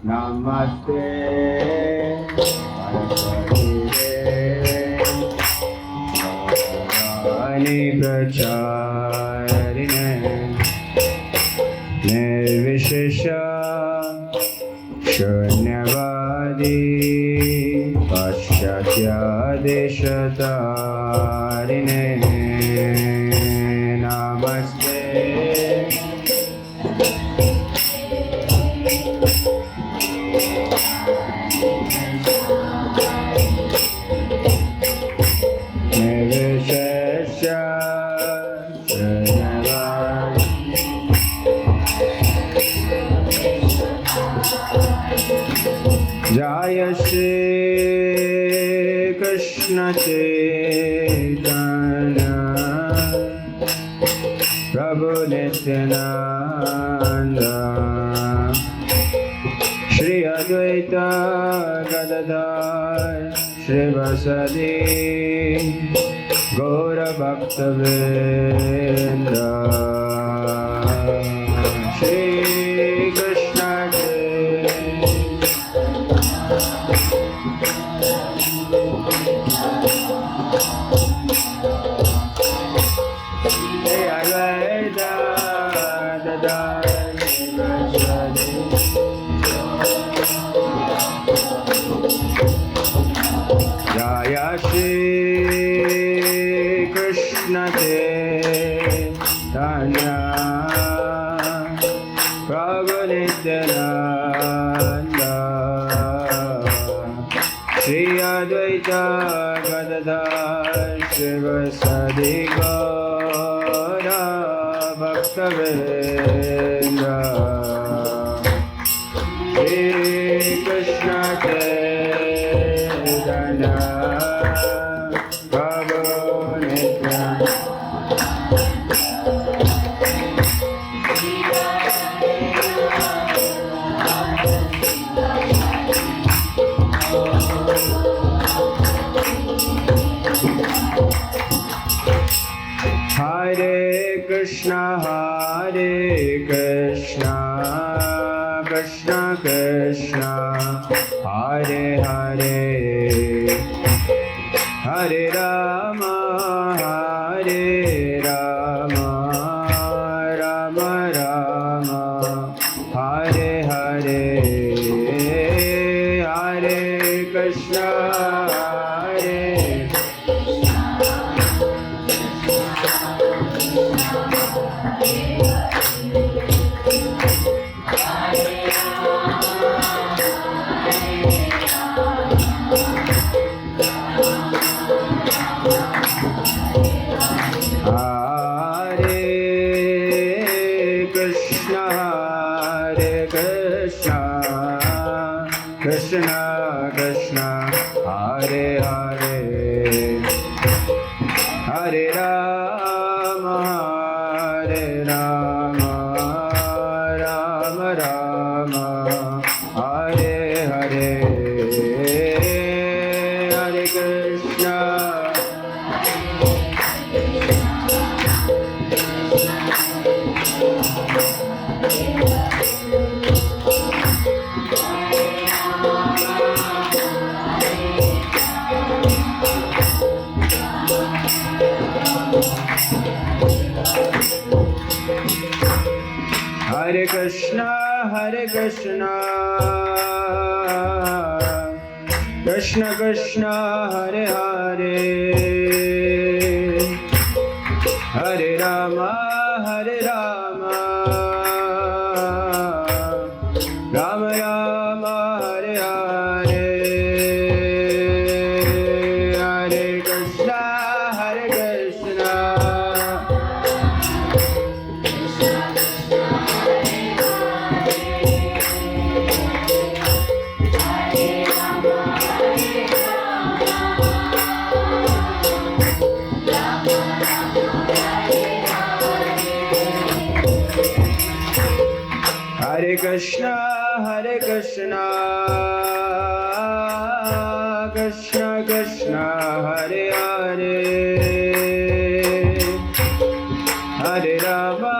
Namaste Bhagavate Pracharine Nirvishesha Shunyavadi Paschatya Deshatarine Namaste Jaya Shri Krishna Chaitanya Prabhu Nityananda Shri Advaita Gadadhar Shrivasadi Gaura Bhakta-vrinda Shri Krishna Jaya Shri Krishna Chaitanya Prabhu Nityananda Shri Advaita Gadadhar Shrivasadi Gaura Bhakta-vrinda Shri Krishna Chaitanya Prabhu Nityananda Hare Krishna Krishna Krishna Hare Hare Hare Rama Rama Rama Hare Hare Hare Krishna Krishna Krishna Hare Hare Hare Rama Rama Rama Hare Hare Hare Krishna Hare Krishna Krishna Krishna Hare Hare Hare Rama Rama Rama Hare Hare Hare Krishna Hare Krishna Krishna Krishna Hare Hare Hare Rama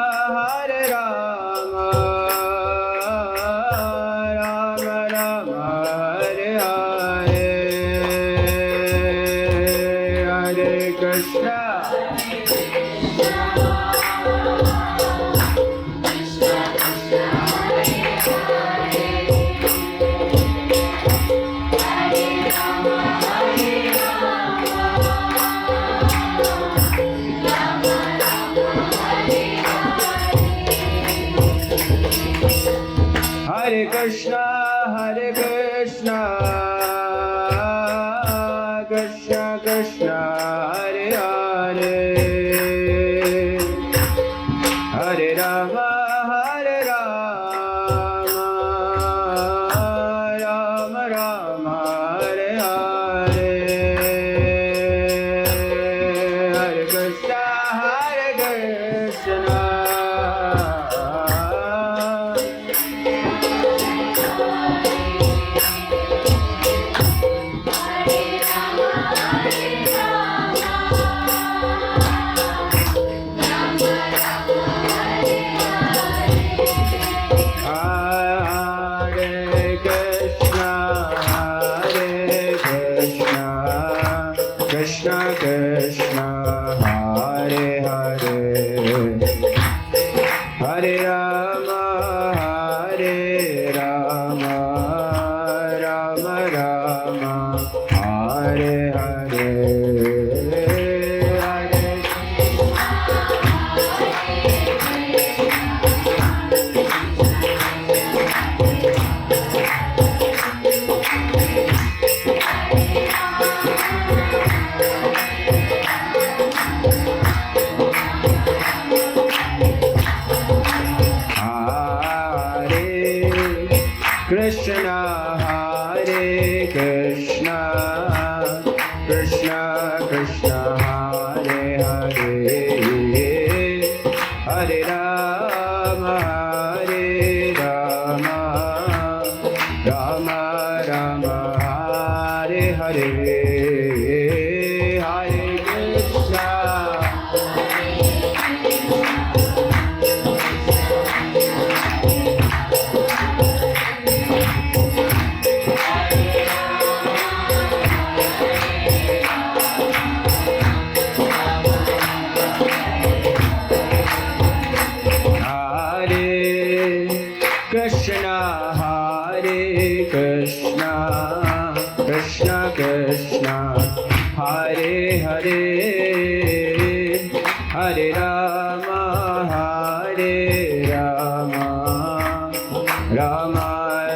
Krishna Krishna Krishna Hare Hare Hare Rama Hare Rama Rama Rama Hare Hare Hare Krishna Krishna Krishna Hare Hare Hare Rama Hare Rama Rama Rama Hare Hare Krishna Hare Krishna Krishna Krishna Hare Hare Hare Rama Hare Rama Rama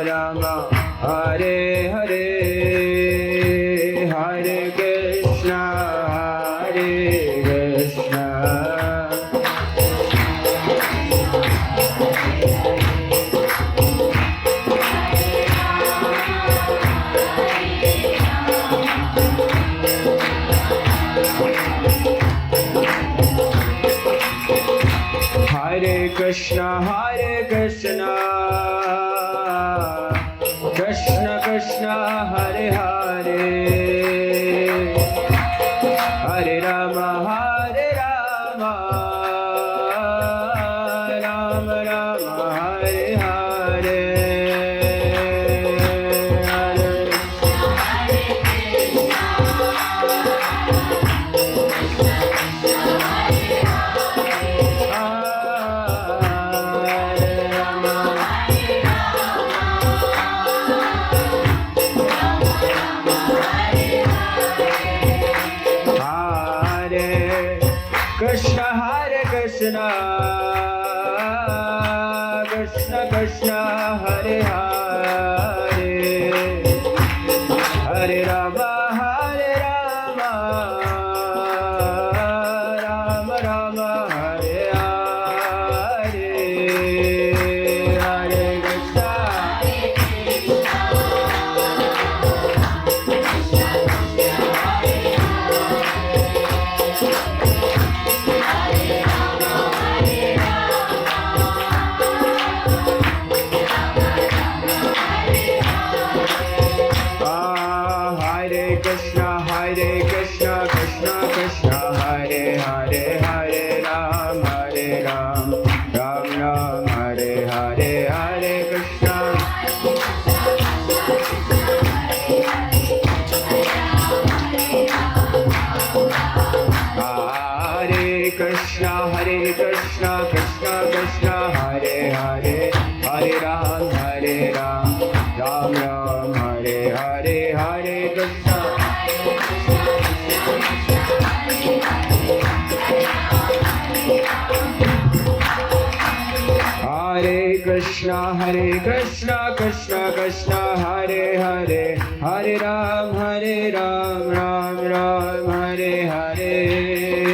Rama Hare Hare Hare Krishna Krishna Hare Krishna Krishna Krishna Hare Hare Hare Rama Hare Rama Rama Rama Hare Hare Hare Krishna Hare Krishna Hare Krishna Krishna Krishna Hare Hare Hare Rama Hare Rama Rama Rama Hare Hare Krishna Hare Krishna Krishna Krishna Hare Hare Hare Rama Hare Rama Rama Rama Hare Hare Hare Krishna Krishna Krishna Krishna Hare Hare Hare Ram Ram Ram Hare Hare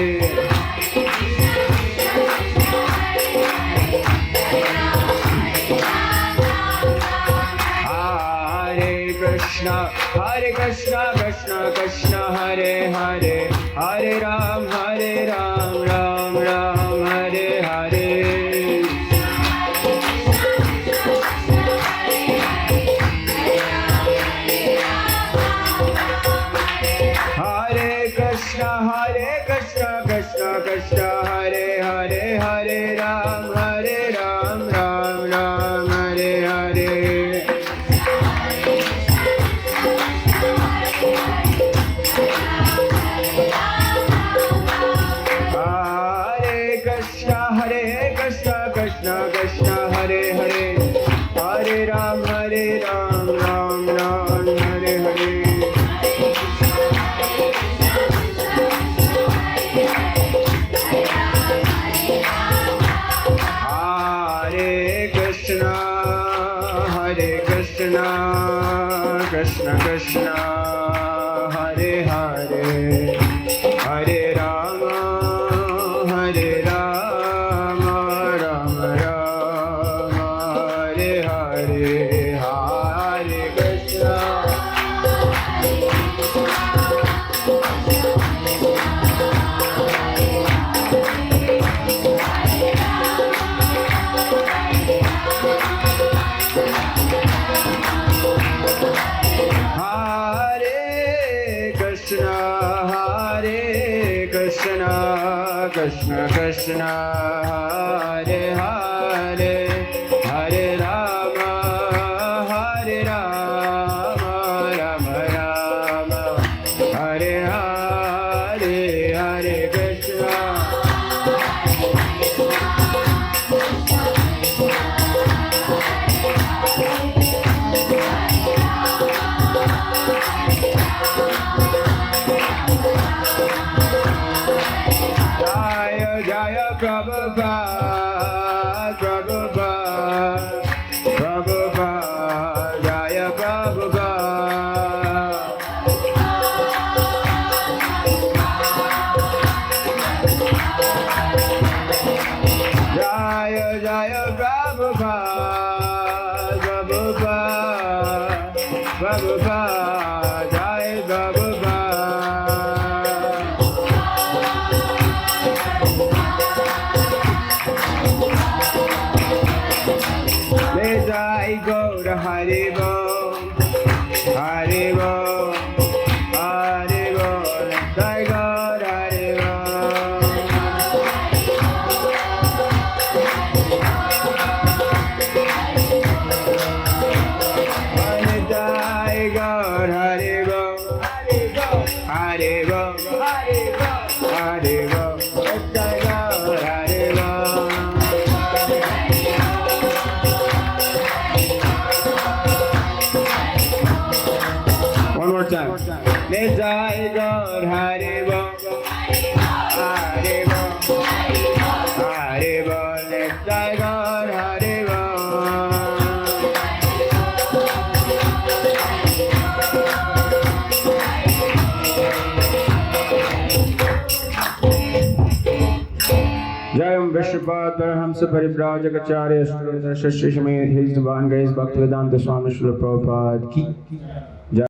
Krishna Krishna Krishna Hare Hare Hare Ram Ram Ram Hare Hare Hare Krishna Krishna Krishna Hare Hare Hare Ram Ram Ram Hare Hare Krishna Krishna Hare Hare Hare Ram Ram Ram Hare Hare Krishna Krishna Hare Hare Hare Rama Rama Rama Hare Hare Hare Krishna Krishna Krishna Hare Hare Hare Rama Rama Rama Hare Hare Hare Krishna Jaya Prabhupada Jaya Prabhupada Jaya Prabhupada Jaya Prabhupada Jai Gaur Hari Bol Hari Bol Hari Bol Jai Gaur Hari Bol Jai Gaur Hari Bol Hari Bol Hari Bol Jai Gaur Hari Bol One more time. Jai Gaur Hari Bol Hari Bol Hari Bol Jai Gaur Hari Bol Jayam Vishwapad Paramahamsa Parivrajakacarya Shri Shri His Divine Grace Bhaktivedanta Swami Srila Prabhupada Ki